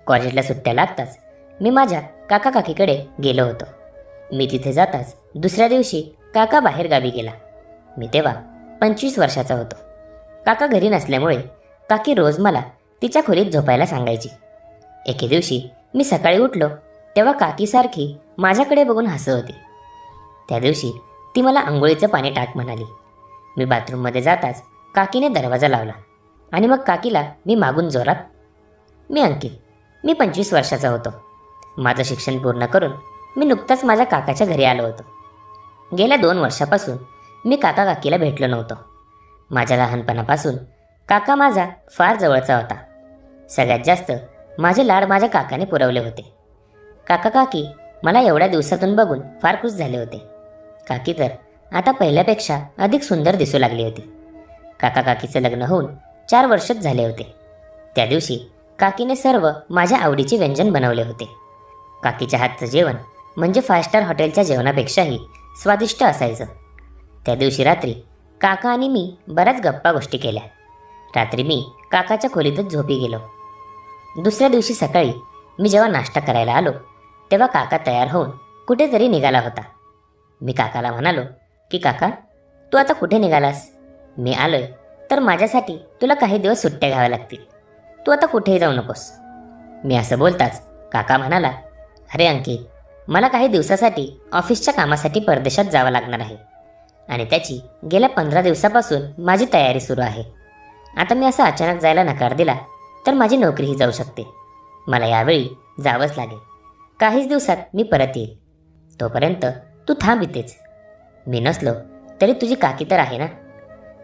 कॉलेजला सुट्ट्या लागताच मी माझ्या काका काकीकडे गेलो होतो. मी तिथे जाताच दुसऱ्या दिवशी काका बाहेर गावी गेला. मी तेव्हा 25 वर्षाचा होतो. काका घरी नसल्यामुळे काकी रोज मला तिच्या खोलीत झोपायला सांगायची. एके दिवशी मी सकाळी उठलो तेव्हा काकी सारखी माझ्याकडे बघून हसत होती. त्या दिवशी ती मला आंघोळीचं पाणी टाक म्हणाली. मी बाथरूममध्ये जाताच काकीने दरवाजा लावला आणि मग काकीला मी मागून जोरात, मी अंकित, मी 25 वर्षाचा होतो. माझं शिक्षण पूर्ण करून मी नुकताच माझ्या काकाच्या घरी आलो होतो. गेल्या 2 वर्षापासून मी काका काकीला भेटलो नव्हतो. माझ्या लहानपणापासून काका माझा फार जवळचा होता. सगळ्यात जास्त माझे लाड माझ्या काकाने पुरवले होते. काका काकी मला एवढ्या दिवसातून बघून फार खुश झाले होते. काकी तर आता पहिल्यापेक्षा अधिक सुंदर दिसू लागली होती. काका काकीचं लग्न होऊन 4 वर्षच झाले होते. त्या दिवशी काकीने सर्व माझ्या आवडीचे व्यंजन बनवले होते. काकीच्या हातचं जेवण म्हणजे 5 स्टार हॉटेलच्या जेवणापेक्षाही स्वादिष्ट असायचं. त्या दिवशी रात्री काका आणि मी बऱ्याच गप्पा गोष्टी केल्या. रात्री मी काकाच्या खोलीतच झोपी गेलो. दुसऱ्या दिवशी सकाळी मी जेव्हा नाश्ता करायला आलो तेव्हा काका तयार होऊन कुठेतरी निघाला होता. मी काकाला म्हणालो की काका, तू आता कुठे निघालास? मी आलोय तर माझ्यासाठी तुला काही दिवस सुट्ट्या घ्याव्या लागतील. तू आता कुठेही जाऊ नकोस. मी असं बोलताच काका म्हणाला, अरे अंकित, मला काही दिवसासाठी ऑफिसच्या कामासाठी परदेशात जावं लागणार आहे आणि त्याची गेल्या 15 दिवसापासून माझी तयारी सुरू आहे. आता मी असं अचानक जायला नकार दिला तर माझी नोकरीही जाऊ शकते. मला यावेळी जावंच लागेल. काहीच दिवसात मी परत येईल. तोपर्यंत तू थांब इथेच. मी नसलो तरी तुझी काकी तर आहे ना.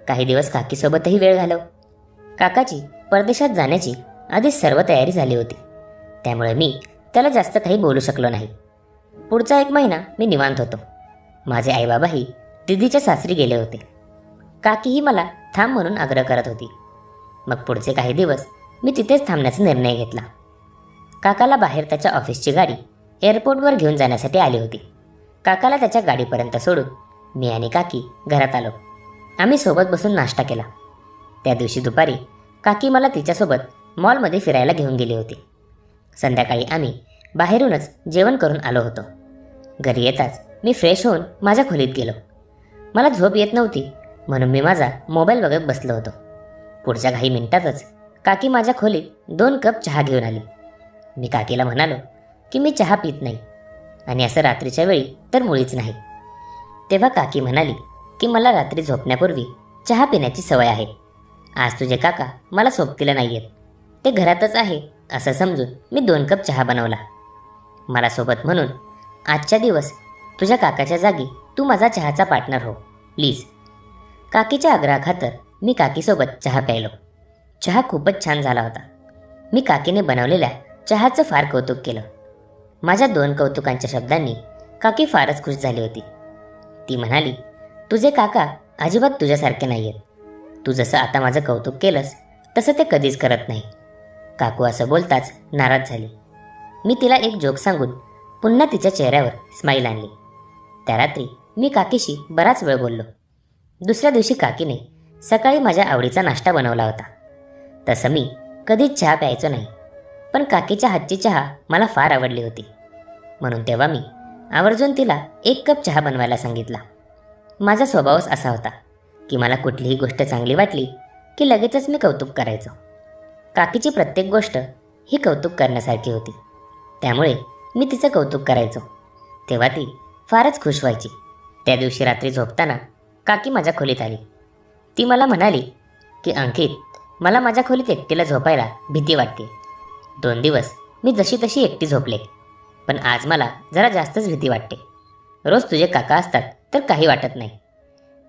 काही दिवस काकीसोबतही वेळ घालव. काकाची परदेशात जाण्याची आधीच सर्व तयारी झाली होती. त्यामुळे मी त्याला जास्त काही बोलू शकलो नाही. पुढचा 1 महिना मी निवांत होतो. माझे आईबाबाही दिदीच्या सासरी गेले होते. काकीही मला थांब म्हणून आग्रह करत होती. मग पुढचे काही दिवस मी तिथेच थांबण्याचा निर्णय घेतला. काकाला बाहेर त्याच्या ऑफिसची गाडी एअरपोर्टवर घेऊन जाण्यासाठी आली होती. काकाला त्याच्या गाडीपर्यंत सोडून मी आणि काकी घरात आलो. आम्ही सोबत बसून नाश्ता केला. त्या दिवशी दुपारी काकी मला तिच्यासोबत मॉलमध्ये फिरायला घेऊन गेली होती. संध्याकाळी आम्ही बाहेरूनच जेवण करून आलो होतो. घरी येताच मी फ्रेश होऊन माझ्या खोलीत गेलो. मला झोप येत नव्हती म्हणून मी माझा मोबाईल बघत बसलो होतो. पुढच्या काही मिनिटातच काकी माझ्या खोलीत 2 कप चहा घेऊन आली. मी काकीला म्हणालो की मी चहा पित नाही आणि असं रात्रीच्या वेळी तर मुळीच नाही. तेव्हा काकी म्हणाली की मला रात्री झोपण्यापूर्वी चहा पिण्याची सवय आहे. आज तुझे काका मला सोबतीला नाही आहेत, ते घरातच आहे असं समजून मी 2 कप चहा बनवला. मला सोबत म्हणून आजच्या दिवस तुझ्या काकाच्या जागी तू माझा चहाचा पार्टनर हो प्लीज. काकीच्या आग्रहाखातर मी काकीसोबत चहा प्यायलो. चहा खूपच छान झाला होता. मी काकीने बनवलेल्या चहाचं फार कौतुक केलं. माझ्या 2 कौतुकांच्या शब्दांनी काकी फारच खुश झाली होती. ती म्हणाली, तुझे काका अजिबात तुझ्यासारखे नाही आहेत. तू जसं आता माझं कौतुक केलंस तसं ते कधीच करत नाही. काकू असं बोलताच नाराज झाली. मी तिला एक जोक सांगून पुन्हा तिच्या चेहऱ्यावर स्माईल आणली. त्या रात्री मी काकीशी बराच वेळ बोललो. दुसऱ्या दिवशी काकीने सकाळी माझ्या आवडीचा नाश्ता बनवला होता. तसं मी कधीच चहा प्यायचो नाही, पण काकीच्या हातची चहा मला फार आवडली होती म्हणून तेव्हा मी आवर्जून तिला 1 कप चहा बनवायला सांगितला. माझा स्वभावच असा होता की मला कुठलीही गोष्ट चांगली वाटली की लगेचच मी कौतुक करायचो. काकीची प्रत्येक गोष्ट ही कौतुक करण्यासारखी होती, त्यामुळे मी तिचं कौतुक करायचो. तेव्हा ती फारच खुश व्हायची. त्या दिवशी रात्री झोपताना काकी माझ्या खोलीत आली. ती मला म्हणाली की अंकित, मला माझ्या खोलीत एकटीला झोपायला भीती वाटते. 2 दिवस मी जशी तशी एकटी झोपले, पण आज मला जरा जास्तच भीती वाटते. रोज तुझे काका असतात तर काही वाटत नाही.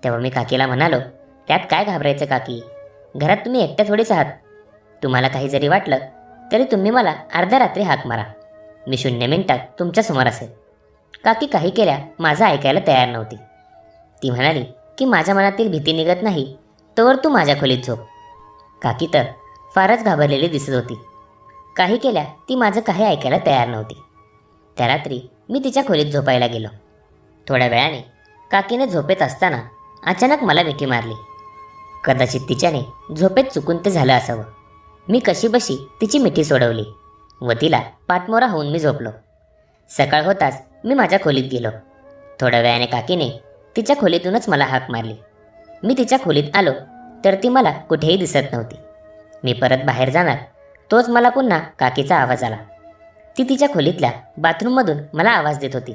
तेव्हा मी काकीला म्हणालो, त्यात काय घाबरायचं काकी, घरात तुम्ही एकट्या थोडीच आहात. तुम्हाला काही जरी वाटलं तरी तुम्ही मला अर्ध्या रात्री हाक मारा, मी 0 मिनिटात तुमच्यासमोर असेल. काकी काही केल्या माझं ऐकायला तयार नव्हती. ती म्हणाली की माझ्या मनातील भीती निघत नाही तोवर तू माझ्या खोलीत झोप. काकी तर फारच घाबरलेली दिसत होती. काही केल्या ती माझं काही ऐकायला तयार नव्हती. त्या रात्री मी तिच्या खोलीत झोपायला गेलो. थोड्या वेळाने काकीने झोपेत असताना अचानक मला मिठी मारली. कदाचित तिच्याने झोपेत चुकून ते झालं असावं. मी कशीबशी तिची मिठी सोडवली व तिला पाठमोरा होऊन मी झोपलो. सकाळ होताच मी माझ्या खोलीत गेलो. थोड्या वेळाने काकीने तिच्या खोलीतूनच मला हाक मारली. मी तिच्या खोलीत आलो तर ती मला कुठेही दिसत नव्हती. मी परत बाहेर जाणार तोच मला पुन्हा काकीचा आवाज आला. ती तिच्या खोलीतल्या बाथरूममधून मला आवाज देत होती.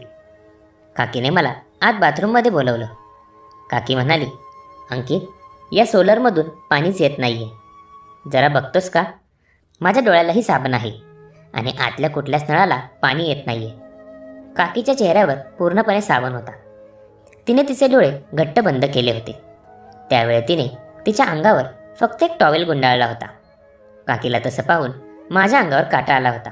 काकीने मला आत बाथरूममध्ये बोलवलं. काकी म्हणाली, अंकित, या सोलरमधून पाणीच येत नाहीये, जरा बघतोस का? माझ्या डोळ्यालाही साबण आहे आणि आतल्या कुठल्याच नळाला पाणी येत नाहीये. काकीच्या चेहऱ्यावर पूर्णपणे साबण होता. तिने तिचे डोळे घट्ट बंद केले होते. त्यावेळी तिने तिच्या अंगावर फक्त एक टॉवेल गुंडाळला होता. काकीला तसं पाहून माझ्या अंगावर काटा आला होता.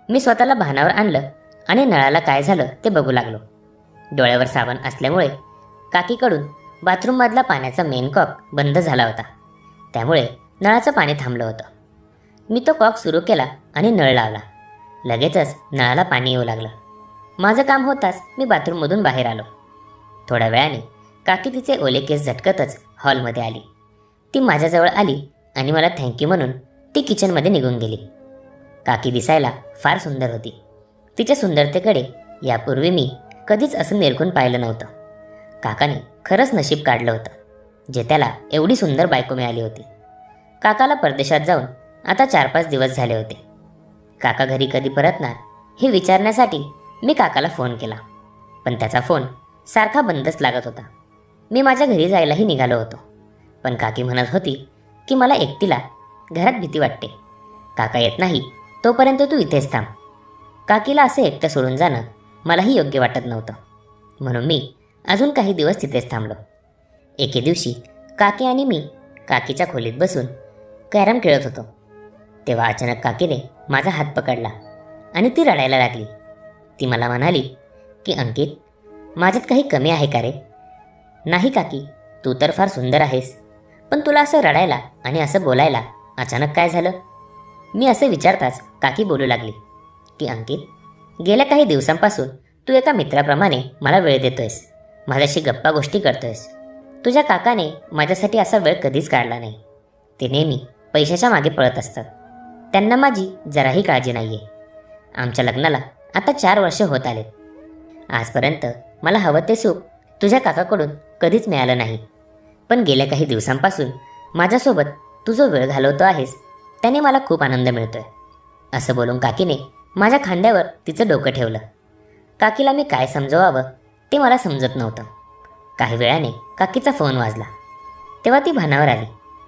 मी स्वतःला भानावर आणलं आणि नळाला काय झालं ते बघू लागलो. डोळ्यावर साबण असल्यामुळे काकीकडून बाथरूममधला पाण्याचा मेन कॉक बंद झाला होता. त्यामुळे नळाचं पाणी थांबलं होतं. मी तो कॉक सुरू केला आणि नळ लावला. लगेचच नळाला पाणी येऊ लागलं. माझं काम होताच मी बाथरूममधून बाहेर आलो. थोड्या वेळाने काकी तिचे ओले केस झटकतच हॉलमध्ये आली. ती माझ्याजवळ आली आणि मला थँक्यू म्हणून ती किचनमध्ये निघून गेली. काकी दिसायला फार सुंदर होती. तिच्या सुंदरतेकडे यापूर्वी मी कधीच असं निरखून पाहिलं नव्हतं. काकाने खरंच नशीब काढलं होतं, जे त्याला एवढी सुंदर बायको मिळाली होती. काकाला परदेशात जाऊन आता 4-5 दिवस झाले होते. काका घरी कधी परतणार हे विचारण्यासाठी मी काकाला फोन केला, पण त्याचा फोन सारखा बंदच लागत होता. मी माझ्या घरी जायलाही निघालो होतो, पण काकी म्हणत होती की मला एकटीला घरात भीती वाटते. काका येत नाही तोपर्यंत तू इथेच थांब. काकीला असं एकटं सोडून जाणं मलाही योग्य वाटत नव्हतं, म्हणून मी अजून काही दिवस तिथेच थांबलो. एके दिवशी काकी आणि मी काकीच्या खोलीत बसून कॅरम खेळत होतो. तेव्हा अचानक काकीने माझा हात पकडला आणि ती रडायला लागली. ती मला म्हणाली की अंकित, माझ्यात काही कमी आहे का रे? नाही काकी, तू तर फार सुंदर आहेस, पण तुला असं रडायला आणि असं बोलायला अचानक काय झालं? मी असं विचारताच काकी बोलू लागली की अंकित, गेल्या काही दिवसांपासून तू एका मित्राप्रमाणे मला वेळ देतोयस, माझ्याशी गप्पा गोष्टी करतोयस. तुझ्या काकाने माझ्यासाठी असा वेळ कधीच काढला नाही. ते नेहमी पैशाच्या मागे पळत असतात. त्यांना माझी जराही काळजी नाही आहे. आमच्या लग्नाला आता 4 वर्ष होत आलेत. आजपर्यंत मला हवं ते सुख तुझ्या काकाकडून कधीच मिळालं नाही, पण गेल्या काही दिवसांपासून माझ्यासोबत तू जो वेळ घालवतो आहेस त्याने मला खूप आनंद मिळतोय. असं बोलून काकीने माझ्या खांद्यावर तिचं डोकं ठेवलं. काकीला मी काय समजवावं ते मला समजत नव्हतं. काही वेळाने काकीचा फोन वाजला. तेव्हा ती भानावर आली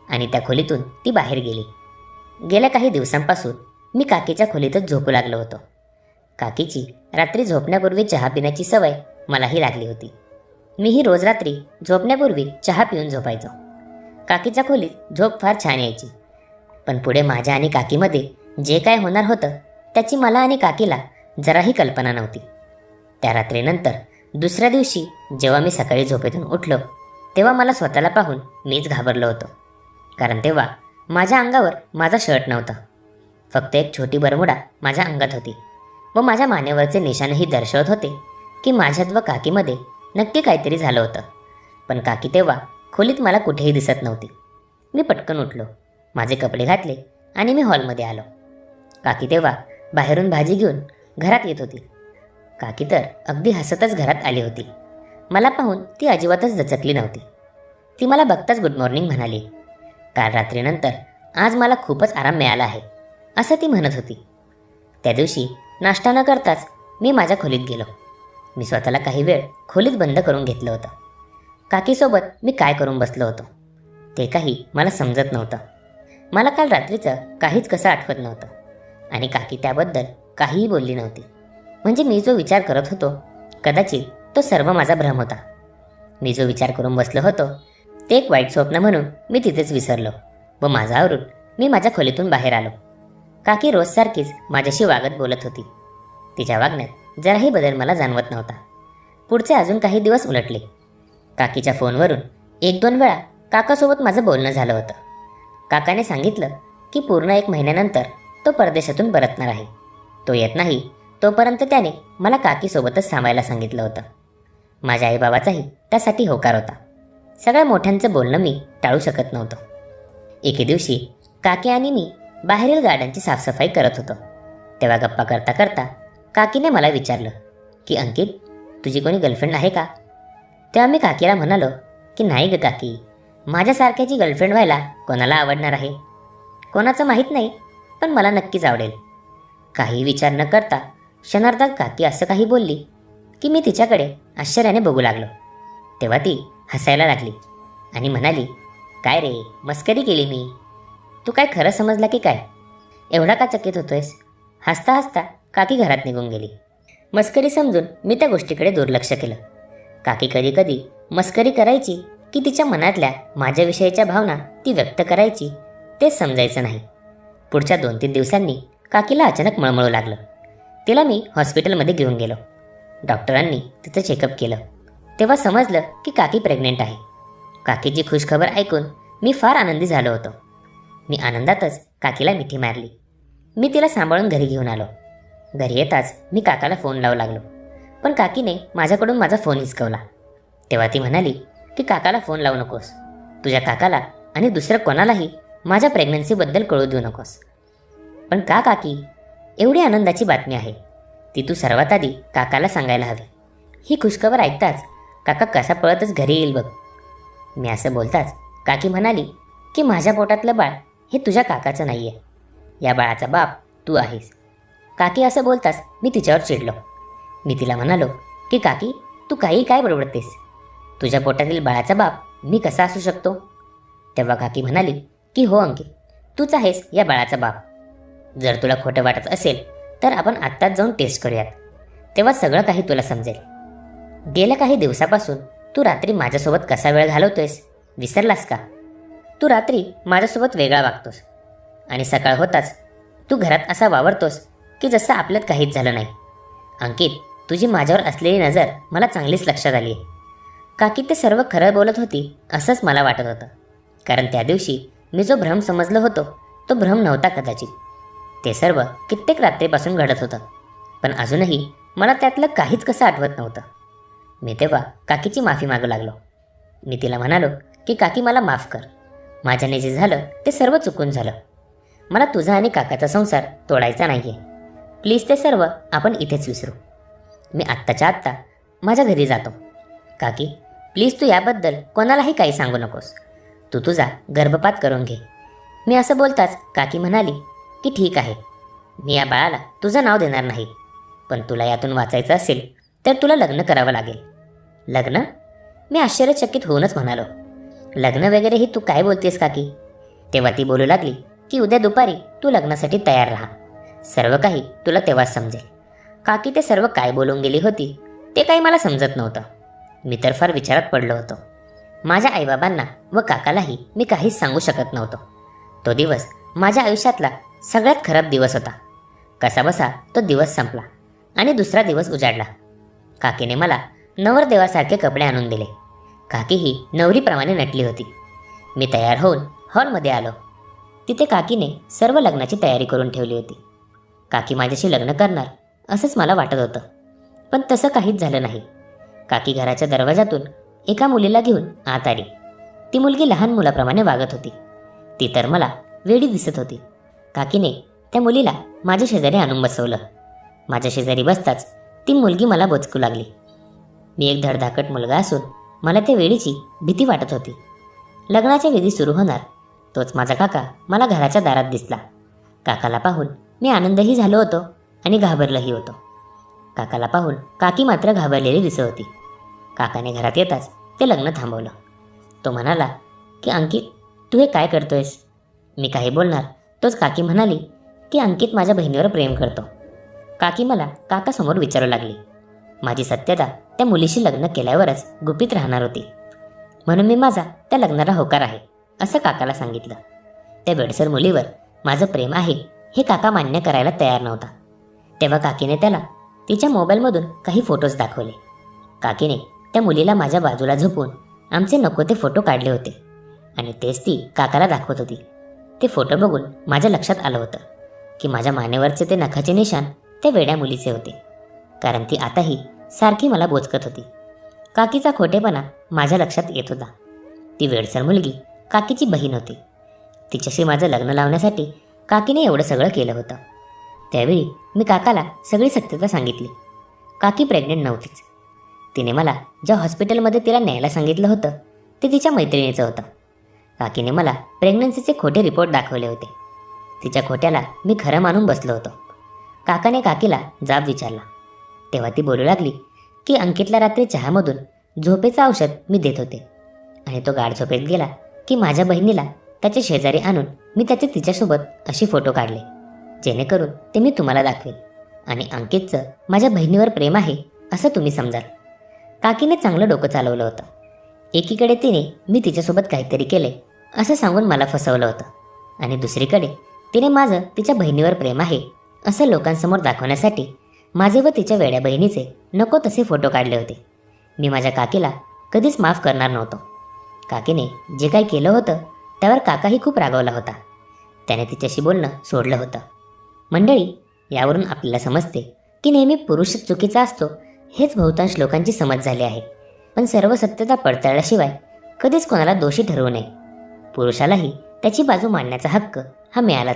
आणि त्या खोलीतून ती बाहेर गेली. गेल्या काही दिवसांपासून मी काकीच्या खोलीतच झोपू लागलो होतो. काकीची रात्री झोपण्यापूर्वी चहा पिण्याची सवय मलाही लागली होती. मीही रोज रात्री झोपण्यापूर्वी चहा पिऊन झोपायचो. काकीच्या खोलीत झोप फार छान यायची, पण पुढे माझ्या आणि काकीमध्ये जे काय होणार होतं त्याची मला आणि काकीला जराही कल्पना नव्हती. त्या रात्रीनंतर दुसऱ्या दिवशी जेव्हा मी सकाळी झोपेतून उठलो तेव्हा मला स्वतःला पाहून मीच घाबरलो होतो. कारण तेव्हा माझ्या अंगावर माझा शर्ट नव्हता. फक्त एक छोटी बरमुडा माझ्या अंगात होती व माझ्या मानेवरचे निशाणेही दर्शवत होते की माझ्यात व काकीमध्ये नक्की काहीतरी झालं होतं. पण काकी तेव्हा खोलीत मला कुठेही दिसत नव्हती. मी पटकन उठलो, माझे कपडे घातले आणि मी हॉलमध्ये आलो. काकी तेव्हा बाहेरून भाजी घेऊन घरात येत होती. काकी तर अगदी हसतच घरात आली होती. मला पाहून ती अजिबातच दचकली नव्हती. ती मला बघताच गुड मॉर्निंग म्हणाली. काल रात्रीनंतर आज मला खूपच आराम मिळाला आहे असं ती म्हणत होती. त्या दिवशी नाश्ता न करताच मी माझ्या खोलीत गेलो. मी स्वतःला काही वेळ खोलीत बंद करून घेतलं होतं. काकीसोबत मी काय करून बसलो होतो ते काही मला समजत नव्हतं. मला काल रात्रीचं काहीच कसं आठवत नव्हतं आणि काकी त्याबद्दल काहीही बोलली नव्हती. म्हणजे मी जो विचार करत होतो कदाचित तो सर्व माझा भ्रम होता. मी जो विचार करून बसलो होतो ते एक वाईट स्वप्न म्हणून मी तिथेच विसरलो व माझा आवरून मी माझ्या खोलीतून बाहेर आलो. काकी रोजसारखीच माझ्याशी वागत बोलत होती. तिच्या वागण्यात जराही बदल मला जाणवत नव्हता. पुढचे अजून काही दिवस उलटले. काकीच्या फोनवरून 1-2 वेळा काकासोबत माझं बोलणं झालं होतं. काकाने सांगितलं की पूर्ण 1 महिन्यानंतर तो परदेशातून परतणार आहे. तो येत नाही तोपर्यंत त्याने मला काकीसोबतच थांबायला सांगितलं होतं. माझ्या आईबाबाचाही त्यासाठी होकार होता. सगळ्या मोठ्यांचं बोलणं मी टाळू शकत नव्हतो. एके दिवशी काकी आणि मी बाहेरील गार्डनची साफसफाई करत होतो. तेव्हा गप्पा करता करता काकीने मला विचारलं की अंकित, तुझी कोणी गर्लफ्रेंड आहे का? तेव्हा मी काकीला म्हणालो की नाही ग काकी, माझ्यासारख्याची गर्लफ्रेंड व्हायला कोणाला आवडणार आहे? कोणाचं माहीत नाही, पण मला नक्कीच आवडेल. काही विचार न करता क्षणार्धात काकी असं काही बोलली की मी तिच्याकडे आश्चर्याने बघू लागलो. तेव्हा ती हसायला लागली आणि म्हणाली, काय रे, मस्करी केली मी. तू काय खरं समजला की काय? एवढा का चकित होतोयस? हसता हसता काकी घरात निघून गेली. मस्करी समजून मी त्या गोष्टीकडे दुर्लक्ष केलं. काकी कधी कधी मस्करी करायची की तिच्या मनातल्या माझ्याविषयीच्या भावना ती व्यक्त करायची, तेच समजायचं नाही. पुढच्या 2-3 दिवसांनी काकीला अचानक मळमळू लागलं. तिला मी हॉस्पिटलमध्ये घेऊन गेलो. डॉक्टरांनी तिचं चेकअप केलं. तेव्हा समजलं की काकी प्रेग्नेंट आहे. काकीची खुशखबर ऐकून मी फार आनंदी झालो होतो. मी आनंदातच काकीला मिठी मारली. मी तिला सांभाळून घरी घेऊन आलो. घरी येताच मी काकाला फोन लावू लागलो, पण काकीने माझ्याकडून माझा फोन हिसकवला. तेव्हा ती म्हणाली की काकाला फोन लावू नकोस. तुझ्या काकाला आणि दुसरं कोणालाही माझ्या प्रेग्नन्सीबद्दल कळू देऊ नकोस. पण का काकी? एवढी आनंदाची बातमी आहे, ती तू सर्वात आधी काकाला सांगायला हवी. ही खुशखबर ऐकताच काका कसा पळतच घरी येईल बघ. मी असं बोलताच काकी म्हणाली की माझ्या पोटातलं बाळ हे तुझ्या काकाचं नाही आहे, या बाळाचा बाप तू आहेस. काकी असं बोलताच मी तिच्यावर चिडलो. मी तिला म्हणालो की काकी, तू काही काय बडबडतेस? तुझ्या पोटातील बाळाचा बाप मी कसा असू शकतो? तेव्हा काकी म्हणाली की हो अंकित, तूच आहेस या बाळाचा बाप. जर तुला खोटं वाटत असेल तर आपण आत्ताच जाऊन टेस्ट करूयात, तेव्हा सगळं काही तुला समजेल. गेल्या काही दिवसापासून तू रात्री माझ्यासोबत कसा वेळ घालवतोयस विसरलास का? तू रात्री माझ्यासोबत वेगळा वागतोस आणि सकाळ होताच तू घरात असा वावरतोस की जसं आपल्यात काहीच झालं नाही. अंकित, तुझी माझ्यावर असलेली नजर मला चांगलीच लक्षात आली आहे. काकी ते सर्व खरं बोलत होती असंच मला वाटत होतं, कारण त्या दिवशी मी जो भ्रम समजलो होतो तो भ्रम नव्हता कदाचित. ते सर्व कित्येक रात्रीपासून घडत होतं, पण अजूनही मला त्यातलं काहीच कसं आठवत नव्हतं. मी तेव्हा काकीची माफी मागू लागलो. मी तिला म्हणालो की काकी, मला माफ कर. माझ्याने जे झालं ते सर्व चुकून झालं. मला तुझा आणि काकाचा संसार तोडायचा नाही आहे. प्लीज ते सर्व आपण इथेच विसरू. मी आत्ताच्या आत्ता माझ्या घरी जातो. काकी, प्लीज तू याबद्दल कोणालाही काही सांगू नकोस. तू तुझा गर्भपात करून घे. मी असं बोलताच काकी म्हणाली की ठीक आहे, मी या बाळाला तुझं नाव देणार नाही, पण तुला यातून वाचायचं असेल तर तुला लग्न करावं लागेल. लग्न? मी आश्चर्यचकित होऊनच म्हणालो, लग्न वगैरे ही तू काय बोलतेस काकी? तेव्हा ती बोलू लागली की उद्या दुपारी तू लग्नासाठी तयार राहा. सर्व काही तुला तेव्हाच समजेल. काकी ते सर्व काय बोलून गेली होती ते काही मला समजत नव्हतं. मी तर फार विचारात पडलो होतो. माझ्या आईबाबांना व काकालाही मी काहीच सांगू शकत नव्हतो. तो दिवस माझ्या आयुष्यातला सगळ्यात खराब दिवस होता. कसाबसा तो दिवस संपला आणि दुसरा दिवस उजाडला. काकीने मला नवरदेवासारखे कपडे आणून दिले. काकी ही नवरीप्रमाणे नटली होती. मी तयार होऊन हॉलमध्ये आलो. तिथे काकीने सर्व लग्नाची तयारी करून ठेवली होती. काकी माझ्याशी लग्न करणार असंच मला वाटत होतं, पण तसं काहीच झालं नाही. काकी घराच्या दरवाजातून एका मुलीला घेऊन आत आली. ती मुलगी लहान मुलाप्रमाणे वागत होती. ती तर मला वेडी दिसत होती. काकीने त्या मुलीला माझ्या शेजारी आणून बसवलं. माझ्या शेजारी बसताच ती मुलगी मला बोचकू लागली. मी एक धडधाकट मुलगा असून मला त्या वेळीची भीती वाटत होती. लग्नाच्या विधी सुरू होणार तोच माझा काका मला घराच्या दारात दिसला. काकाला पाहून मी आनंदही झालो होतो आणि घाबरलंही होतो. काकाला पाहून काकी मात्र घाबरलेली दिसत होती. काकाने घरात येताच ते लग्न थांबवलं. तो म्हणाला की अंकित, तू हे काय करतोयस? मी काही बोलणार तोच काकी म्हणाली की अंकित माझ्या बहिणीवर प्रेम करतो. काकी मला काकासमोर विचारू लागली. माझी सत्यता त्या मुलीशी लग्न केल्यावरच गुपित राहणार होती, म्हणून मी माझा त्या लग्नाला होकार आहे असं काकाला सांगितलं. त्या बेडसर मुलीवर माझं प्रेम आहे हे काका मान्य करायला तयार नव्हता. तेव्हा काकीने त्याला तिच्या मोबाईलमधून काही फोटोज दाखवले. काकीने त्या मुलीला माझ्या बाजूला झोपून आमचे नको ते फोटो काढले होते आणि तेच ती काकाला दाखवत होती. ते फोटो बघून माझ्या लक्षात आलं होतं की माझ्या मानेवरचे ते नखाचे निशाण त्या वेड्या मुलीचे होते, कारण ती आताही सारखी मला बोचकत होती. काकीचा खोटेपणा माझ्या लक्षात येत होता. ती वेडसर मुलगी काकीची बहीण होती. तिच्याशी माझं लग्न लावण्यासाठी काकीने एवढं सगळं केलं होतं. त्यावेळी मी काकाला सगळी सत्यता सांगितली. काकी प्रेग्नेंट नव्हतीच. तिने मला ज्या हॉस्पिटलमध्ये तिला न्यायला सांगितलं होतं ते तिच्या मैत्रिणीचं होतं. काकीने मला प्रेग्नन्सीचे खोटे रिपोर्ट दाखवले होते. तिच्या खोट्याला मी खरं मानून बसलो होतो. काकाने काकीला जाब विचारला तेव्हा ती बोलू लागली की अंकितला रात्री चहामधून झोपेचं औषध मी देत होते आणि तो गाढ झोपेत गेला की माझ्या बहिणीला त्याचे शेजारी आणून मी त्याचे तिच्यासोबत असे फोटो काढले जेणेकरून ते मी तुम्हाला दाखवेल आणि अंकितचं माझ्या बहिणीवर प्रेम आहे असं तुम्ही समजाल. काकीने चांगलं डोकं चालवलं होतं. एकीकडे तिने मी तिच्यासोबत काहीतरी केले असं सांगून मला फसवलं होतं आणि दुसरीकडे तिने माझं तिच्या बहिणीवर प्रेम आहे असं लोकांसमोर दाखवण्यासाठी माझे व तिच्या वेड्या बहिणीचे नको तसे फोटो काढले होते. मी माझ्या काकीला कधीच माफ करणार नव्हतो. काकीने जे काही केलं होतं त्यावर काकाही खूप रागावला होता. त्याने तिच्याशी बोलणं सोडलं होतं. मंडळी, यावरून आपल्याला समजते की नेहमी पुरुषच चुकीचा असतो हेच बहुतांश लोकांची समज झाली आहे. पण सर्व सत्यता पडताळल्याशिवाय कधीच कोणाला दोषी ठरवू नये. पुरुषालाही त्याची बाजू मांडण्याचा हक्क हा मिळालाच